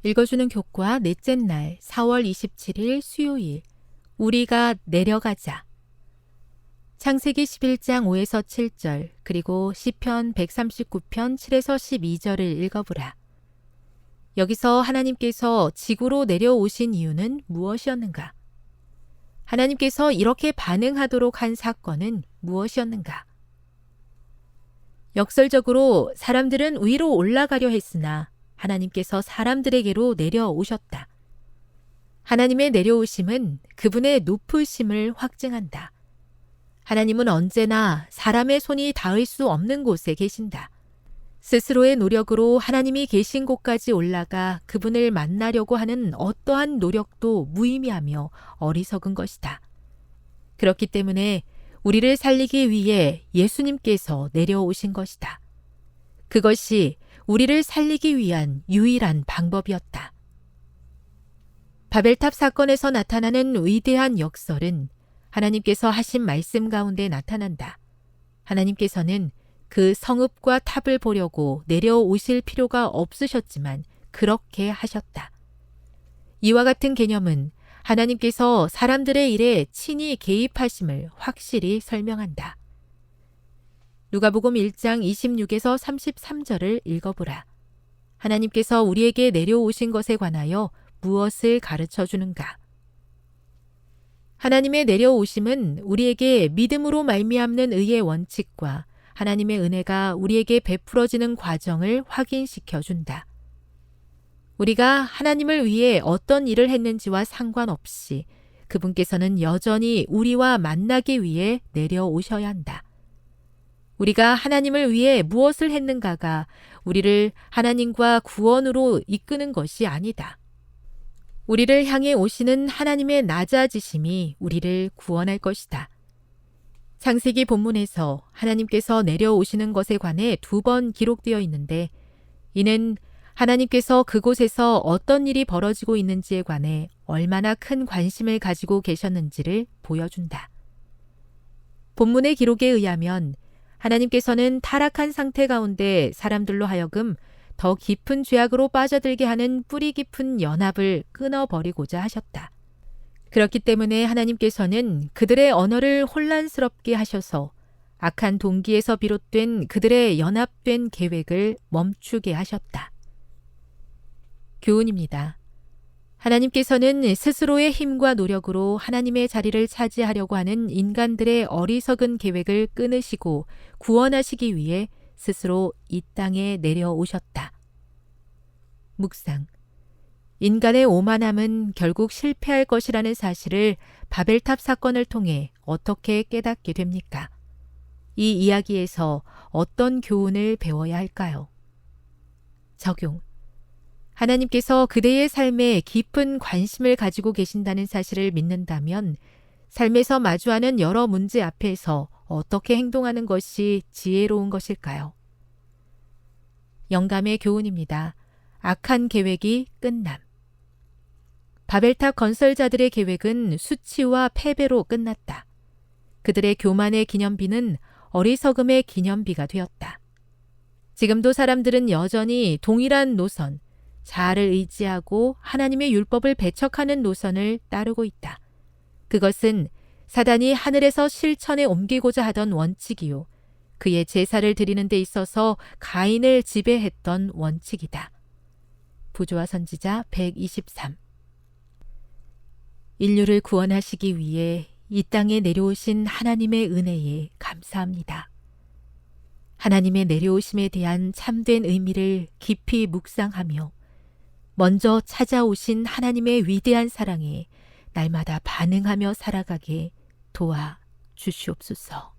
읽어주는 교과 넷째 날 4월 27일 수요일 우리가 내려가자. 창세기 11장 5에서 7절 그리고 시편 139편 7에서 12절을 읽어보라. 여기서 하나님께서 지구로 내려오신 이유는 무엇이었는가? 하나님께서 이렇게 반응하도록 한 사건은 무엇이었는가? 역설적으로 사람들은 위로 올라가려 했으나 하나님께서 사람들에게로 내려오셨다. 하나님의 내려오심은 그분의 높으심을 확증한다. 하나님은 언제나 사람의 손이 닿을 수 없는 곳에 계신다. 스스로의 노력으로 하나님이 계신 곳까지 올라가 그분을 만나려고 하는 어떠한 노력도 무의미하며 어리석은 것이다. 그렇기 때문에 우리를 살리기 위해 예수님께서 내려오신 것이다. 그것이 우리를 살리기 위한 유일한 방법이었다. 바벨탑 사건에서 나타나는 위대한 역설은 하나님께서 하신 말씀 가운데 나타난다. 하나님께서는 그 성읍과 탑을 보려고 내려오실 필요가 없으셨지만 그렇게 하셨다. 이와 같은 개념은 하나님께서 사람들의 일에 친히 개입하심을 확실히 설명한다. 누가복음 1장 26에서 33절을 읽어보라. 하나님께서 우리에게 내려오신 것에 관하여 무엇을 가르쳐 주는가? 하나님의 내려오심은 우리에게 믿음으로 말미암는 의의 원칙과 하나님의 은혜가 우리에게 베풀어지는 과정을 확인시켜 준다. 우리가 하나님을 위해 어떤 일을 했는지와 상관없이 그분께서는 여전히 우리와 만나기 위해 내려오셔야 한다. 우리가 하나님을 위해 무엇을 했는가가 우리를 하나님과 구원으로 이끄는 것이 아니다. 우리를 향해 오시는 하나님의 낮아지심이 우리를 구원할 것이다. 창세기 본문에서 하나님께서 내려오시는 것에 관해 2번 기록되어 있는데 이는 하나님께서 그곳에서 어떤 일이 벌어지고 있는지에 관해 얼마나 큰 관심을 가지고 계셨는지를 보여준다. 본문의 기록에 의하면 하나님께서는 타락한 상태 가운데 사람들로 하여금 더 깊은 죄악으로 빠져들게 하는 뿌리 깊은 연합을 끊어버리고자 하셨다. 그렇기 때문에 하나님께서는 그들의 언어를 혼란스럽게 하셔서 악한 동기에서 비롯된 그들의 연합된 계획을 멈추게 하셨다. 교훈입니다. 하나님께서는 스스로의 힘과 노력으로 하나님의 자리를 차지하려고 하는 인간들의 어리석은 계획을 끊으시고 구원하시기 위해 스스로 이 땅에 내려오셨다. 묵상. 인간의 오만함은 결국 실패할 것이라는 사실을 바벨탑 사건을 통해 어떻게 깨닫게 됩니까? 이 이야기에서 어떤 교훈을 배워야 할까요? 적용. 하나님께서 그대의 삶에 깊은 관심을 가지고 계신다는 사실을 믿는다면 삶에서 마주하는 여러 문제 앞에서 어떻게 행동하는 것이 지혜로운 것일까요? 영감의 교훈입니다. 악한 계획이 끝남. 바벨탑 건설자들의 계획은 수치와 패배로 끝났다. 그들의 교만의 기념비는 어리석음의 기념비가 되었다. 지금도 사람들은 여전히 동일한 노선, 자아를 의지하고 하나님의 율법을 배척하는 노선을 따르고 있다. 그것은 사단이 하늘에서 실천에 옮기고자 하던 원칙이요. 그의 제사를 드리는 데 있어서 가인을 지배했던 원칙이다. 부조와 선지자 123. 인류를 구원하시기 위해 이 땅에 내려오신 하나님의 은혜에 감사합니다. 하나님의 내려오심에 대한 참된 의미를 깊이 묵상하며 먼저 찾아오신 하나님의 위대한 사랑에 날마다 반응하며 살아가게 도와 주시옵소서.